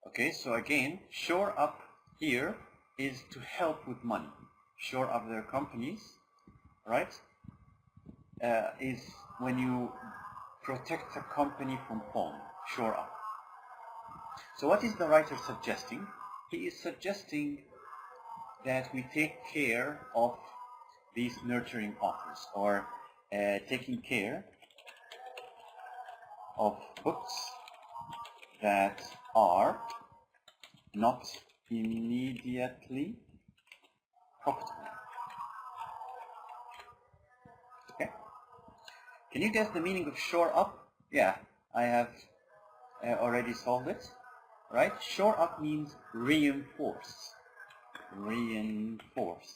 Okay, so again, shore up here is to help with money. Shore up their companies, right? Is when you protect a company from falling, shore up. So what is the writer suggesting? He is suggesting that we take care of these nurturing authors, or taking care of books that are not immediately profitable. Okay? Can you guess the meaning of shore up? Yeah, I have already solved it. Right? Shore up means reinforce. Reinforce.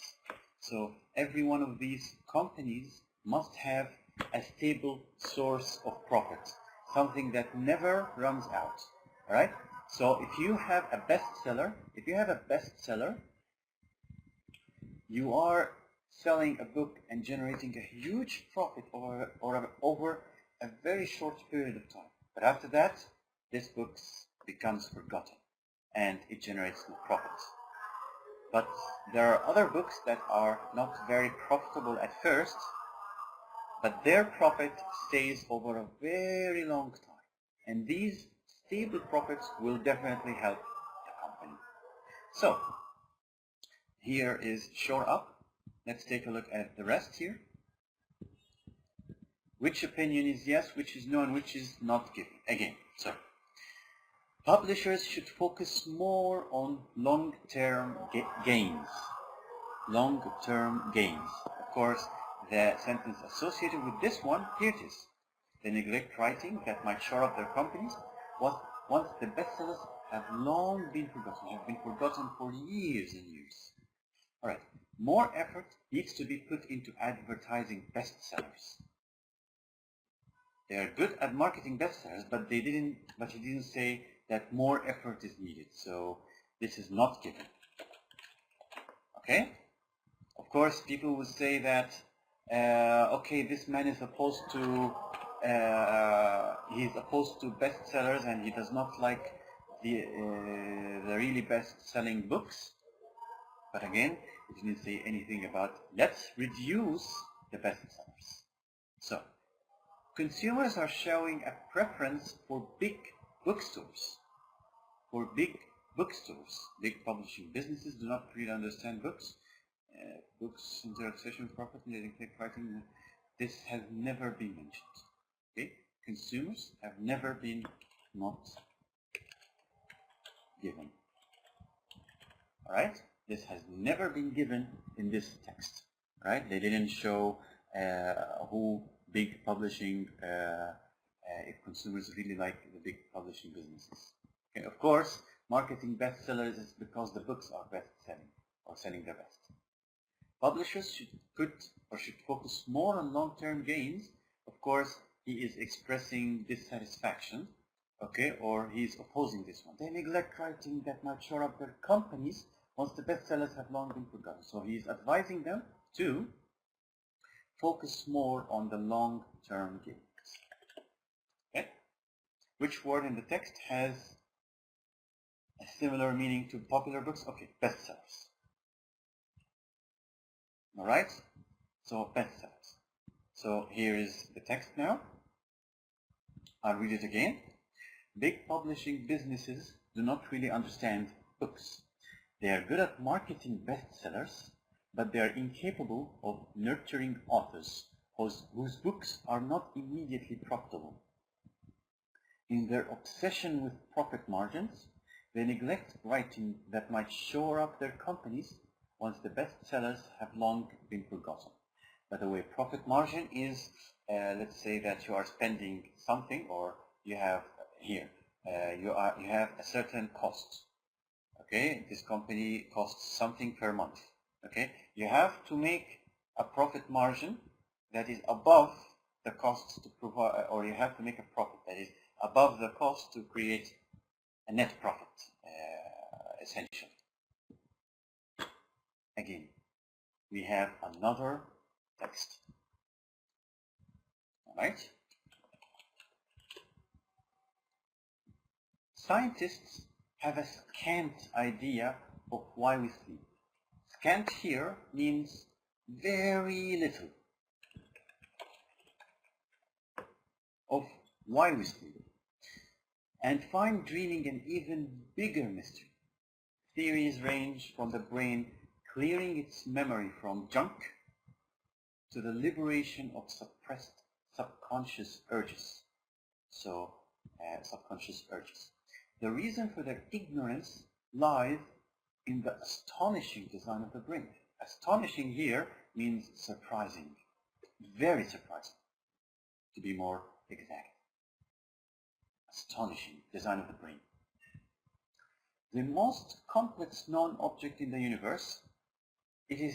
So every one of these companies must have a stable source of profit, something that never runs out. All right? So if you have a bestseller, you are selling a book and generating a huge profit over a very short period of time. But after that, this book becomes forgotten and it generates no profit. But there are other books that are not very profitable at first, but their profit stays over a very long time. And these stable profits will definitely help the company. So, here is shore up. Let's take a look at the rest here. Which opinion is yes, which is no, and which is not given? Again, so publishers should focus more on long-term gains. Long-term gains. Of course, the sentence associated with this one, here it is. They neglect writing that might shore up their companies once the bestsellers have long been forgotten for years and years. Alright, more effort needs to be put into advertising bestsellers. They are good at marketing bestsellers, but he didn't say that more effort is needed. So this is not given. Okay? Of course, people will say that, okay, this man is opposed to, he's opposed to bestsellers and he does not like the really best-selling books. But again, it didn't say anything about let's reduce the bestsellers. So, consumers are showing a preference for big bookstores. Big publishing businesses do not really understand books. Books in their obsession with profit and they take writing. This has never been mentioned. Okay? Consumers have never been not given. Alright? This has never been given in this text. Right? They didn't show who big publishing, if consumers really like the big publishing businesses. Okay? Of course, marketing bestsellers is because the books are best-selling or selling the best. Publishers should focus more on long-term gains. Of course, he is expressing dissatisfaction, okay, or he is opposing this one. They neglect writing that might shore up their companies once the bestsellers have long been forgotten. So he is advising them to focus more on the long-term gains. Okay? Which word in the text has a similar meaning to popular books? Okay, bestsellers. Alright? So bestsellers. So here is the text now. I'll read it again. Big publishing businesses do not really understand books. They are good at marketing bestsellers, but they are incapable of nurturing authors whose books are not immediately profitable. In their obsession with profit margins, they neglect writing that might shore up their companies once the bestsellers have long been forgotten. By the way, profit margin is, let's say that you are spending something, or you have here, you have a certain cost. Okay, this company costs something per month. Okay, you have to make a profit margin that is above the cost to provide, or you have to make a profit that is above the cost to create a net profit, essentially. Again, we have another text. Alright? Scientists have a scant idea of why we sleep. Scant here means very little of why we sleep, and find dreaming an even bigger mystery. Theories range from the brain clearing its memory from junk to the liberation of suppressed subconscious urges. Subconscious urges. The reason for their ignorance lies in the astonishing design of the brain. Astonishing here means surprising, very surprising, to be more exact. Astonishing design of the brain. The most complex known object in the universe, the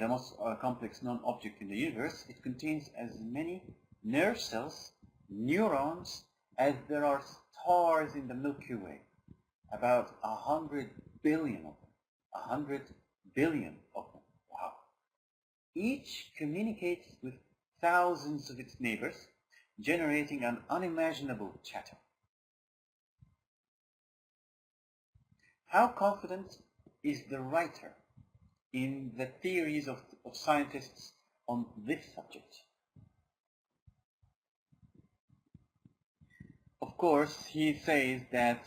most complex known object in the universe, it contains as many nerve cells, neurons, as there are stars in the Milky Way. About 100 billion of them. 100 billion of them. Wow. Each communicates with thousands of its neighbors, generating an unimaginable chatter. How confident is the writer in the theories of scientists on this subject? Of course, he says that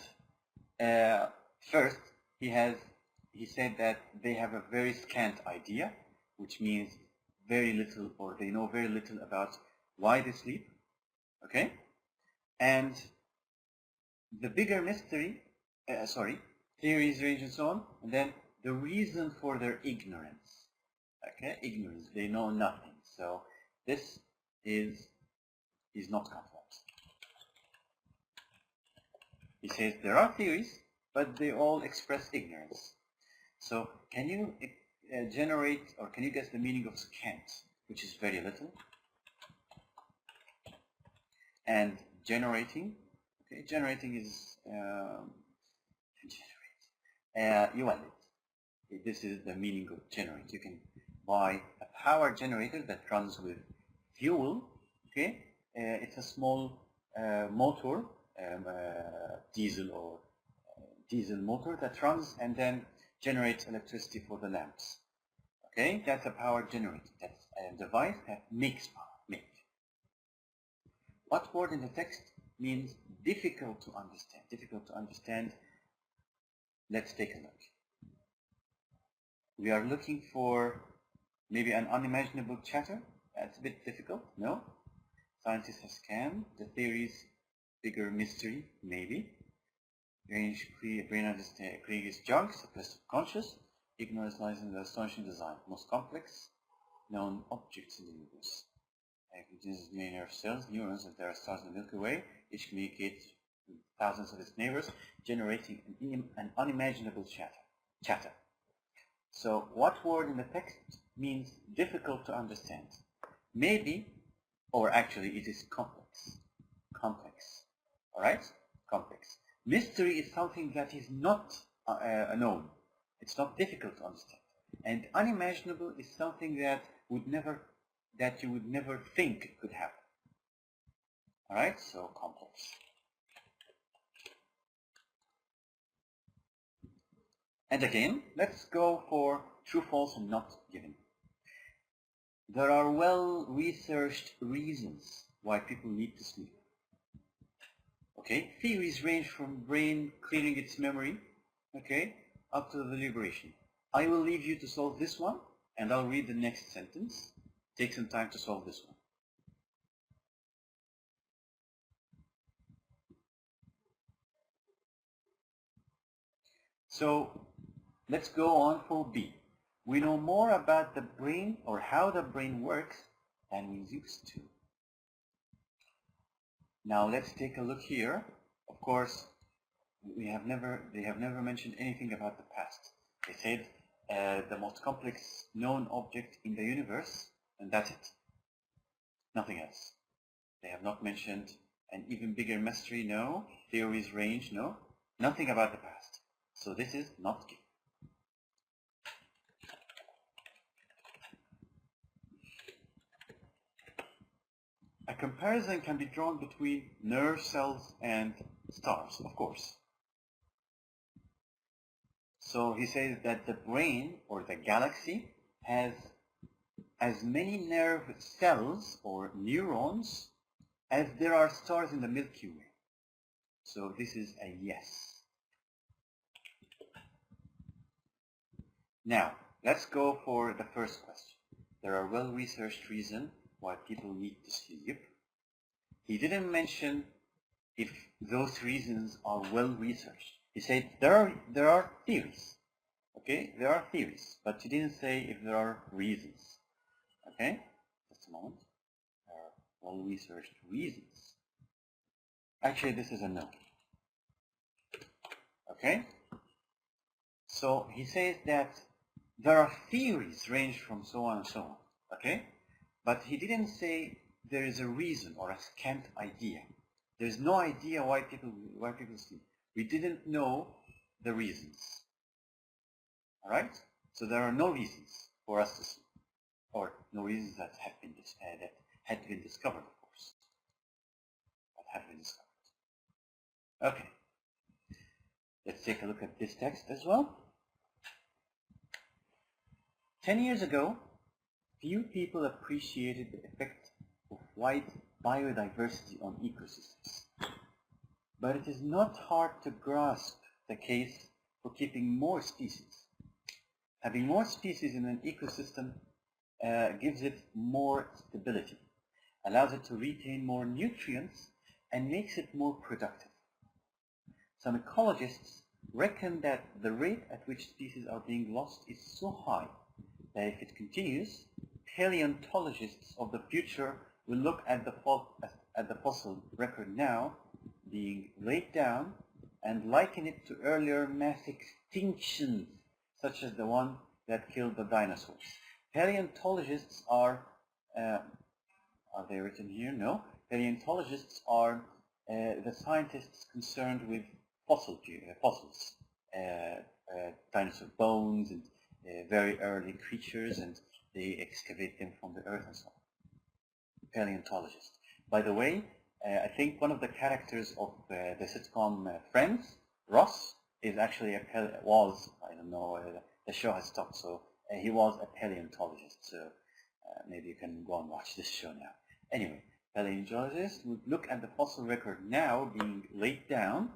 first he said that they have a very scant idea, which means very little, or they know very little about why they sleep. Okay, and the bigger mystery, theories range and so on, and then the reason for their ignorance. Okay, ignorance, they know nothing. So this is not confident. He says there are theories, but they all express ignorance. So can you generate, or can you guess the meaning of scant, which is very little? And generating, okay, generating is يولد. This is the meaning of generate. You can buy a power generator that runs with fuel. Okay, it's a small motor, diesel motor that runs and then generates electricity for the lamps. Okay, that's a power generator. That's a device that makes power. What word in the text means difficult to understand? Difficult to understand. Let's take a look. We are looking for maybe an unimaginable chatter. That's a bit difficult. No. Scientists have scanned the theories. Bigger mystery, maybe. Brain understand, creates junk, suppressed subconscious. Ignorance lies in the astonishing design. Most complex known objects in the universe. It contains many nerve cells, neurons, and there are stars in the Milky Way. Each communicates with thousands of its neighbors, generating an unimaginable chatter. So what word in the text means difficult to understand? Maybe, or actually it is complex. Complex. Alright? Complex. Mystery is something that is not known. It's not difficult to understand. And unimaginable is something that you would never think could happen. Alright? So complex. And again, let's go for true, false, and not given. There are well-researched reasons why people need to sleep. Okay, theories range from brain clearing its memory, okay, up to the liberation. I will leave you to solve this one, and I'll read the next sentence. Take some time to solve this one. So let's go on for B. We know more about the brain, or how the brain works, than we used to. Now let's take a look here. Of course, they have never mentioned anything about the past. They said the most complex known object in the universe, and that's it. Nothing else. They have not mentioned an even bigger mystery, no. Theories range, no. Nothing about the past. So this is not given. A comparison can be drawn between nerve cells and stars, of course. So he says that the brain or the galaxy has as many nerve cells or neurons as there are stars in the Milky Way. So this is a yes. Now, let's go for the first question. There are well-researched reasons why people need to sleep. He didn't mention if those reasons are well-researched. He said there are theories. Okay, there are theories, but he didn't say if there are reasons. Okay, just a moment. There are well-researched reasons. Actually, this is a no. Okay, so he says that there are theories range from so on and so on. Okay, but he didn't say there is a reason or a scant idea. There's no idea why people sleep. We didn't know the reasons. All right, so there are no reasons for us to sleep, or no reasons that have been that had been discovered, of course. That have been discovered. Okay, let's take a look at this text as well. 10 years ago, few people appreciated the effect of wide biodiversity on ecosystems. But it is not hard to grasp the case for keeping more species. Having more species in an ecosystem gives it more stability, allows it to retain more nutrients, and makes it more productive. Some ecologists reckon that the rate at which species are being lost is so high that if it continues, paleontologists of the future will look at the fossil record now being laid down and liken it to earlier mass extinctions, such as the one that killed the dinosaurs. Paleontologists are they written here? No. Paleontologists are the scientists concerned with fossils, dinosaur bones and very early creatures, and they excavate them from the earth and so on. Paleontologists. By the way, I think one of the characters of the sitcom Friends, Ross, is actually the show has stopped, so he was a paleontologist, so maybe you can go and watch this show now. Anyway, paleontologists would look at the fossil record now being laid down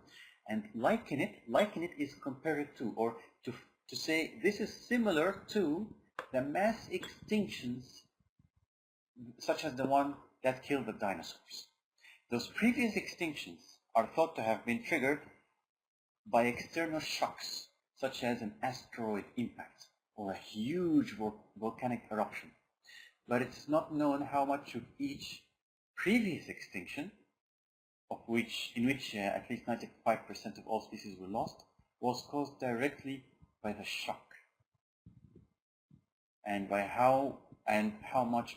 and liken it is compared to, or to say this is similar to the mass extinctions such as the one that killed the dinosaurs. Those previous extinctions are thought to have been triggered by external shocks, such as an asteroid impact or a huge volcanic eruption. But it's not known how much of each previous extinction, in which at least 95% of all species were lost, was caused directly by the shock, and how much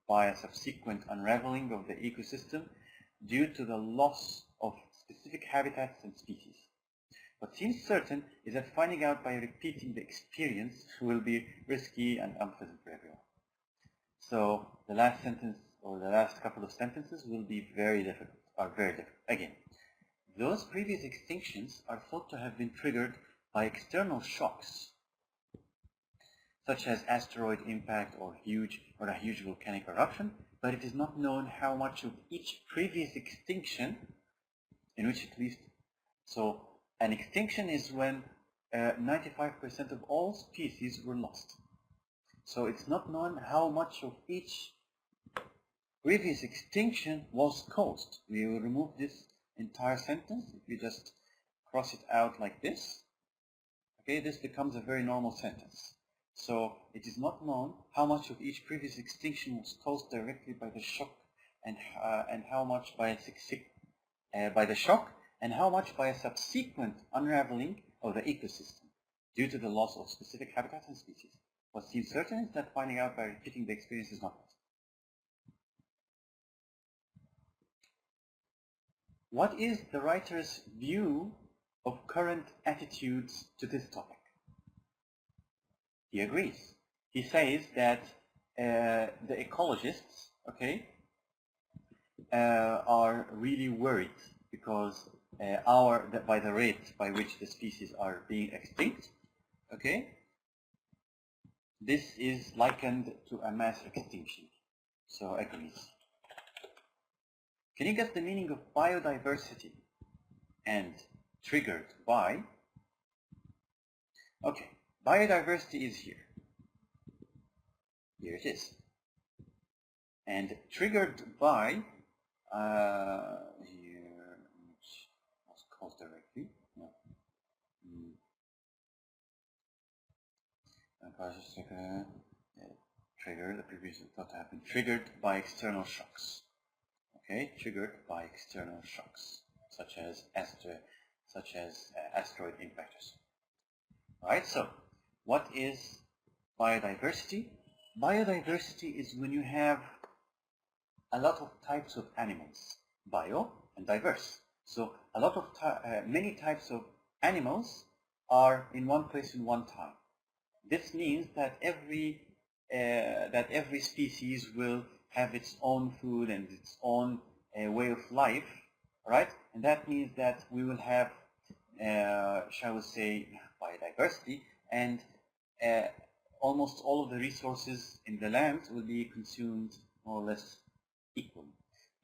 by a subsequent unraveling of the ecosystem due to the loss of specific habitats and species. What seems certain is that finding out by repeating the experience will be risky and unpleasant for everyone. So the last sentence, or the last couple of sentences, will be very difficult. Again, those previous extinctions are thought to have been triggered by external shocks, such as asteroid impact or a huge volcanic eruption, but it is not known how much of each previous extinction, in which at least, so an extinction is when 95% of all species were lost. So it's not known how much of each previous extinction was caused. We will remove this entire sentence. If you just cross it out like this, okay, this becomes a very normal sentence. So it is not known how much of each previous extinction was caused directly by the shock, and how much by the shock, and how much by a subsequent unraveling of the ecosystem due to the loss of specific habitats and species. What seems certain is that finding out by repeating the experience is not possible. What is the writer's view of current attitudes to this topic? He agrees. He says that the ecologists, okay, are really worried because by the rate by which the species are being extinct, okay, this is likened to a mass extinction. So agrees. Can you guess the meaning of biodiversity and triggered by? Okay, biodiversity is here. Here it is. And triggered by, here, was caused directly. No. Trigger, the previous thought to have been triggered by external shocks. Okay, triggered by external shocks, such as asteroid impactors. Right. So, what is biodiversity? Biodiversity is when you have a lot of types of animals, bio and diverse. So a lot of many types of animals are in one place in one time. This means that every species will have its own food and its own way of life, right? And that means that we will have, shall we say, biodiversity, and almost all of the resources in the land will be consumed more or less equally.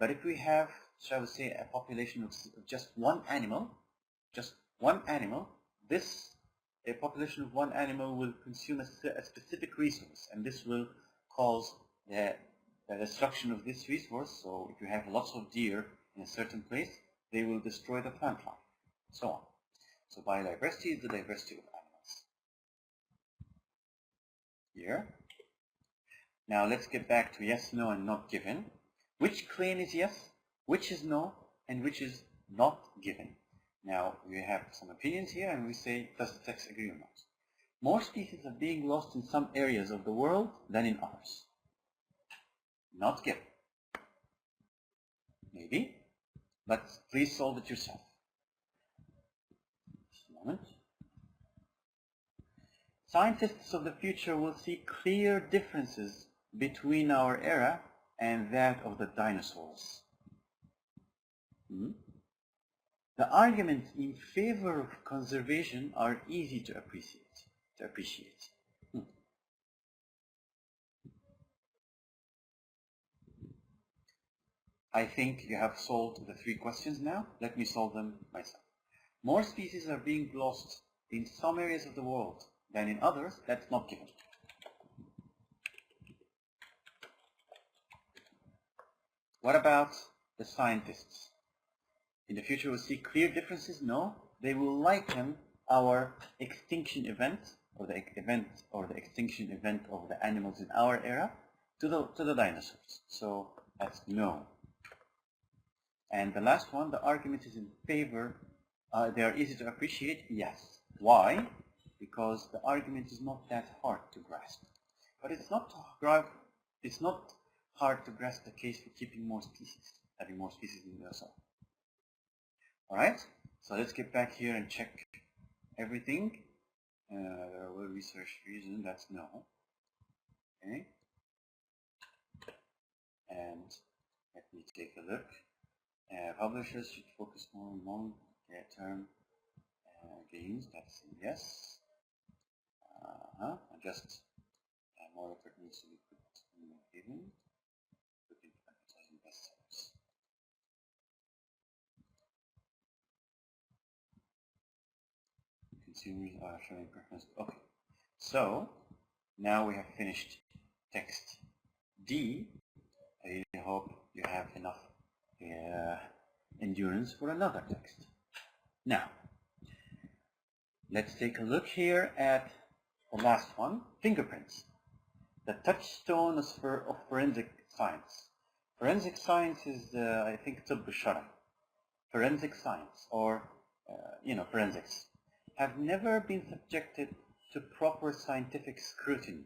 But if we have, shall we say, a population of just one animal, this a population of one animal will consume a specific resource, and this will cause the destruction of this resource. So if you have lots of deer in a certain place, they will destroy the plant life, so on. So biodiversity is the diversity of animals. Here. Now let's get back to yes, no, and not given. Which claim is yes, which is no, and which is not given? Now we have some opinions here, and we say, does the text agree or not? More species are being lost in some areas of the world than in others. Not given. Maybe, but please solve it yourself. Just a moment. Scientists of the future will see clear differences between our era and that of the dinosaurs. The arguments in favor of conservation are easy to appreciate. I think you have solved the 3 questions now. Let me solve them myself. More species are being lost in some areas of the world than in others. That's not given. What about the scientists? In the future we'll see clear differences? No. They will liken our extinction event, or the extinction event of the animals in our era, to the dinosaurs. So that's no. And the last one, the argument is in favor. They are easy to appreciate? Yes. Why? Because the argument is not that hard to grasp. But it's not hard to grasp the case for keeping more species, having more species in the soil. Alright, so let's get back here and check everything. There will research reason, that's no. Okay. And let me take a look. Publishers should focus more on long-term gains, that's a yes. Just more effort needs to be put in the given. Looking for advertising bestsellers. Consumers are showing preference. Okay, so now we have finished text D. I really hope you have enough endurance for another text. Now, let's take a look here at the last one, fingerprints. The touchstone of forensic science. Forensic science is, I think, طب الشرعي. Forensic science, or, forensics, have never been subjected to proper scientific scrutiny.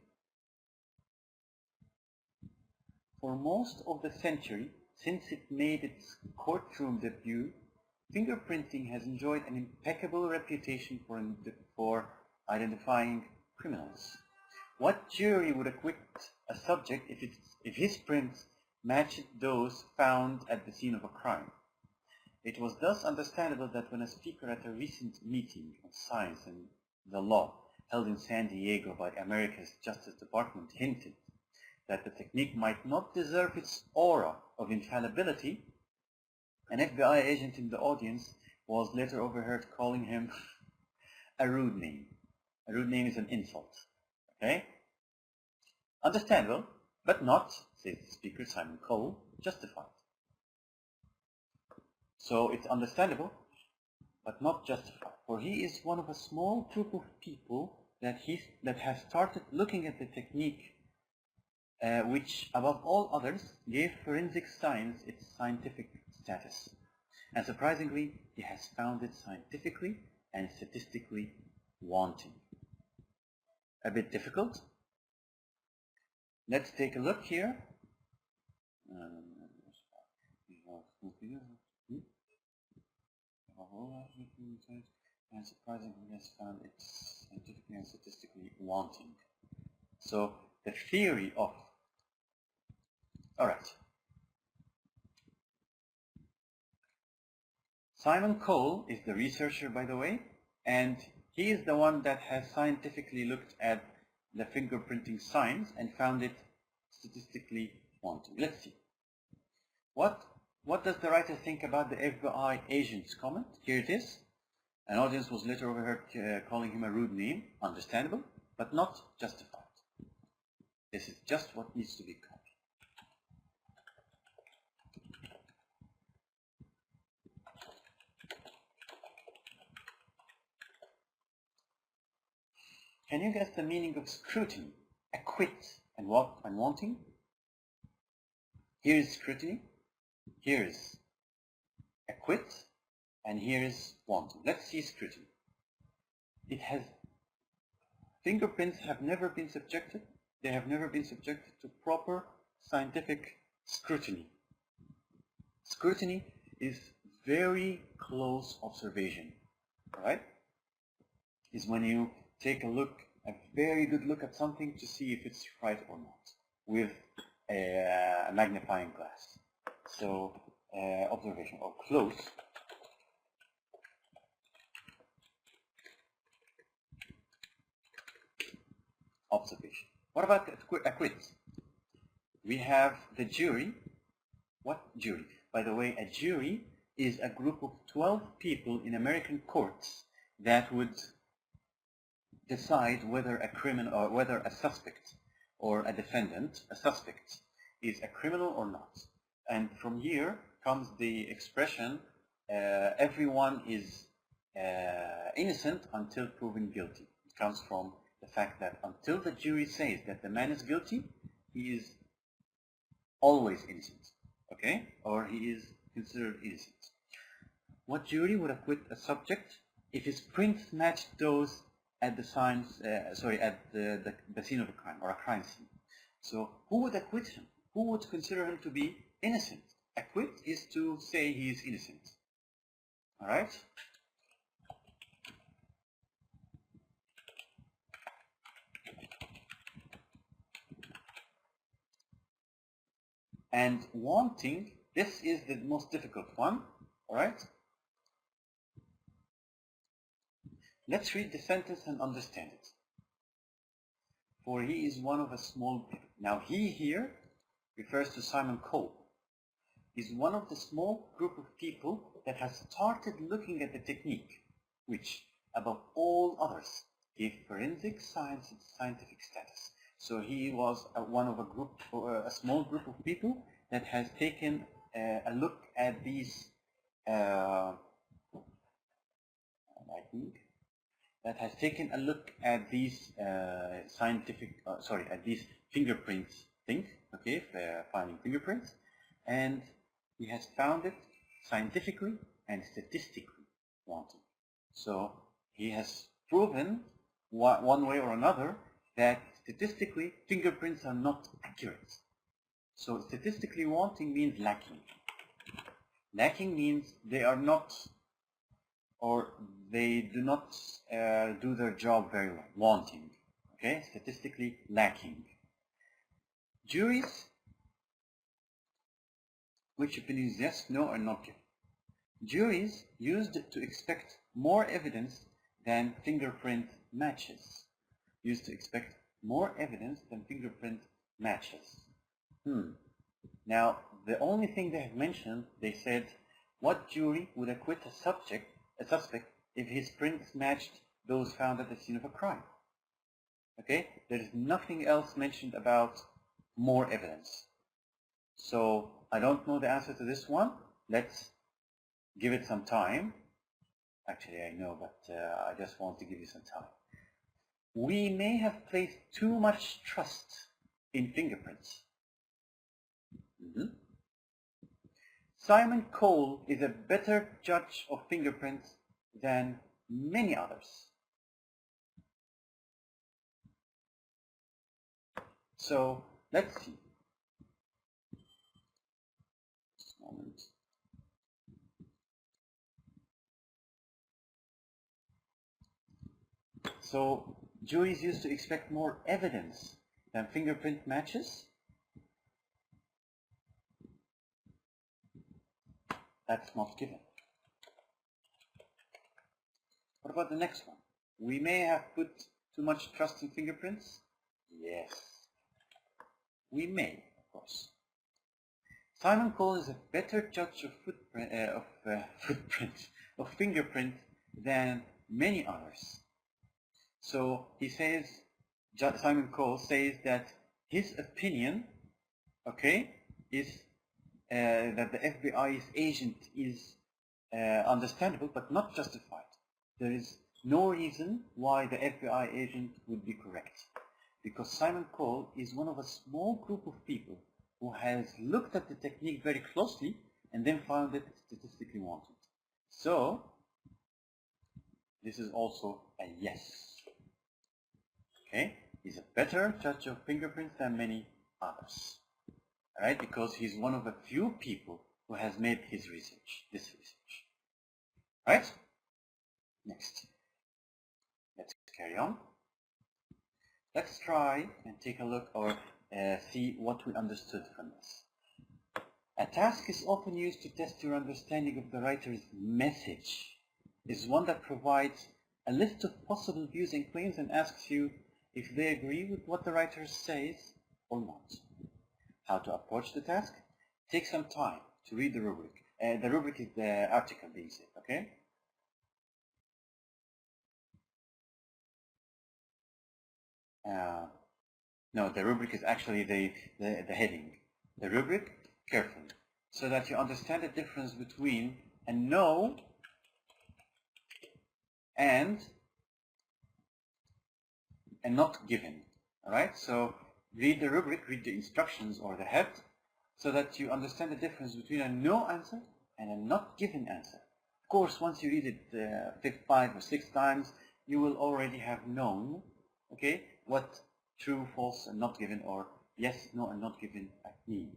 For most of the century, since it made its courtroom debut, fingerprinting has enjoyed an impeccable reputation for identifying criminals. What jury would acquit a subject if his prints matched those found at the scene of a crime? It was thus understandable that when a speaker at a recent meeting on science and the law held in San Diego by America's Justice Department hinted that the technique might not deserve its aura of infallibility, an FBI agent in the audience was later overheard calling him a rude name. A rude name is an insult. Okay? Understandable, but not, says the speaker Simon Cole, justified. So it's understandable, but not justified. For he is one of a small group of people that has started looking at the technique which, above all others, gave forensic science its scientific status. And surprisingly, he has found it scientifically and statistically wanting. A bit difficult. Let's take a look here. And surprisingly, he has found it scientifically and statistically wanting. So the theory of... Alright. Simon Cole is the researcher, by the way, and he is the one that has scientifically looked at the fingerprinting science and found it statistically wanting. Let's see. What does the writer think about the FBI agent's comment? Here it is. An audience was later overheard calling him a rude name. Understandable, but not justified. This is just what needs to be copied. Can you guess the meaning of scrutiny, acquit, and wanting? Here is scrutiny, here is acquit, and here is wanting. Let's see scrutiny. Fingerprints have never been subjected, they have never been subjected to proper scientific scrutiny. Scrutiny is very close observation, right? Is when you take a very good look at something to see if it's right or not with a magnifying glass. So observation or close observation. What about acquit? We have the jury. What jury? By the way, a jury is a group of 12 people in American courts that would decide whether a criminal or whether a suspect or a defendant, a suspect, is a criminal or not. And from here comes the expression, everyone is innocent until proven guilty. It comes from the fact that until the jury says that the man is guilty, he is always innocent, okay? Or he is considered innocent. What jury would acquit a subject if his prints matched those at the the scene of a crime, or a crime scene? So who would acquit him? Who would consider him to be innocent? Acquit is to say he is innocent. All right? And wanting, this is the most difficult one. All right? Let's read the sentence and understand it. For he is one of a small people. Now he here refers to Simon Cole. He's one of the small group of people that has started looking at the technique, which, above all others, gave forensic science its scientific status. So he was one of a small group of people that has taken a look at these at these fingerprints thing, okay, finding fingerprints, and he has found it scientifically and statistically wanting. So he has proven one way or another that statistically fingerprints are not accurate. So statistically wanting means lacking. Lacking means they are not, or they do not do their job very well. Wanting, okay? Statistically lacking. Juries, which opinions yes, no, or not given? Juries used to expect more evidence than fingerprint matches. Used to expect more evidence than fingerprint matches. Now, the only thing they have mentioned, they said, what jury would acquit a suspect if his prints matched those found at the scene of a crime? Okay, there is nothing else mentioned about more evidence. So I don't know the answer to this one. Let's give it some time. Actually, I know, but I just want to give you some time. We may have placed too much trust in fingerprints. Simon Cole is a better judge of fingerprints than many others. So let's see. Just a moment. So juries used to expect more evidence than fingerprint matches. That's not given. What about the next one? We may have put too much trust in fingerprints. Yes. We may, of course. Simon Cole is a better judge of fingerprint than many others. So he says, Simon Cole says that his opinion, okay, is that the FBI's agent is understandable but not justified. There is no reason why the FBI agent would be correct, because Simon Cole is one of a small group of people who has looked at the technique very closely and then found it statistically wanted. So this is also a yes. Okay, he's a better judge of fingerprints than many others. All right, because he's one of a few people who has made this research. All right, next. Let's carry on. Let's try and take a look or see what we understood from this. A task is often used to test your understanding of the writer's message. It's one that provides a list of possible views and claims and asks you if they agree with what the writer says or not. How to approach the task? Take some time to read the rubric. The rubric is the article being said, okay? No, the rubric is actually the heading. The rubric, carefully, so that you understand the difference between a no and a not given. All right, so read the rubric, read the instructions or the head, so that you understand the difference between a no answer and a not given answer. Of course, once you read it 5 or 6 times, you will already have known, okay, what true, false, and not given, or yes, no, and not given mean.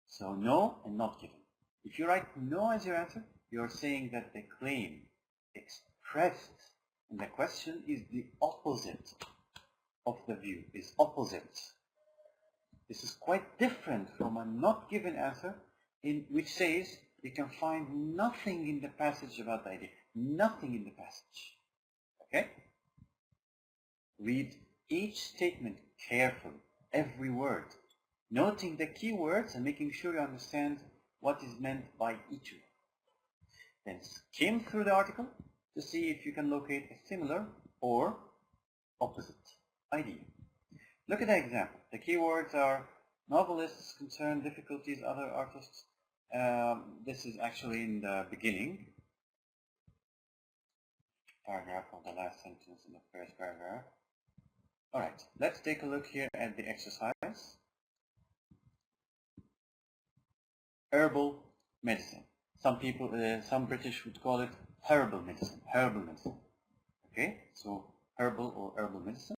So no and not given. If you write no as your answer, you're saying that the claim expressed in the question is the opposite of the view, is opposite. This is quite different from a not given answer, in which says you can find nothing in the passage about the idea, nothing in the passage. Okay? Read each statement carefully, every word, noting the key words and making sure you understand what is meant by each of them. Then skim through the article to see if you can locate a similar or opposite idea. Look at the example. The keywords are novelists, concern, difficulties, other artists. This is actually in the beginning paragraph of the last sentence in the first paragraph. Alright, let's take a look here at the exercise. Herbal medicine. Some people, some British would call it herbal medicine. Herbal medicine. Okay, so herbal or herbal medicine.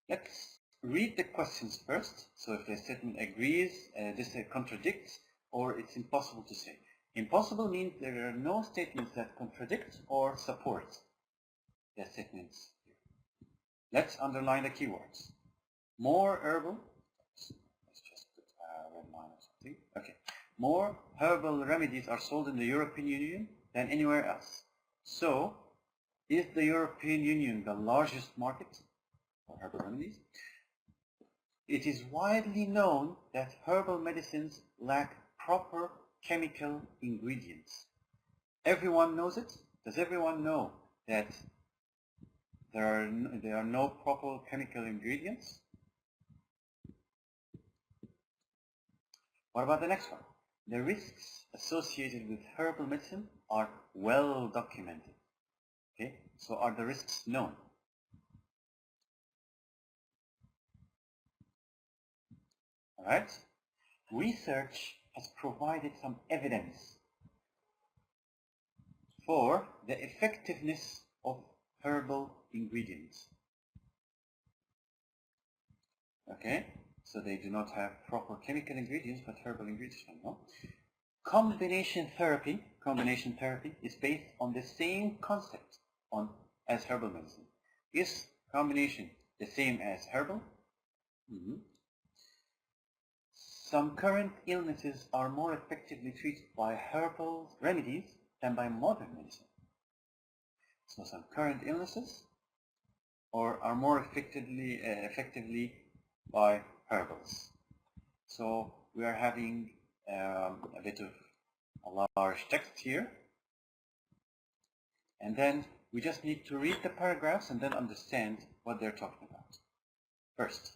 Let's read the questions first. So if the statement agrees, this contradicts, or it's impossible to say. Impossible means there are no statements that contradict or support the statements here. Let's underline the keywords. More herbal. Let's just put red See? Okay. More herbal remedies are sold in the European Union than anywhere else. So, is the European Union the largest market for herbal remedies? It is widely known that herbal medicines lack proper chemical ingredients. Everyone knows it. Does everyone know that there are no proper chemical ingredients? What about the next one? The risks associated with herbal medicine are well documented. Okay, so are the risks known? Alright? Research has provided some evidence for the effectiveness of herbal ingredients. Okay, so they do not have proper chemical ingredients, but herbal ingredients. No? Combination therapy is based on the same concept as herbal medicine. Is combination the same as herbal? Some current illnesses are more effectively treated by herbal remedies than by modern medicine. So some current illnesses are more effectively by herbals. So we are having a bit of a large text here, and then we just need to read the paragraphs and then understand what they're talking about. First,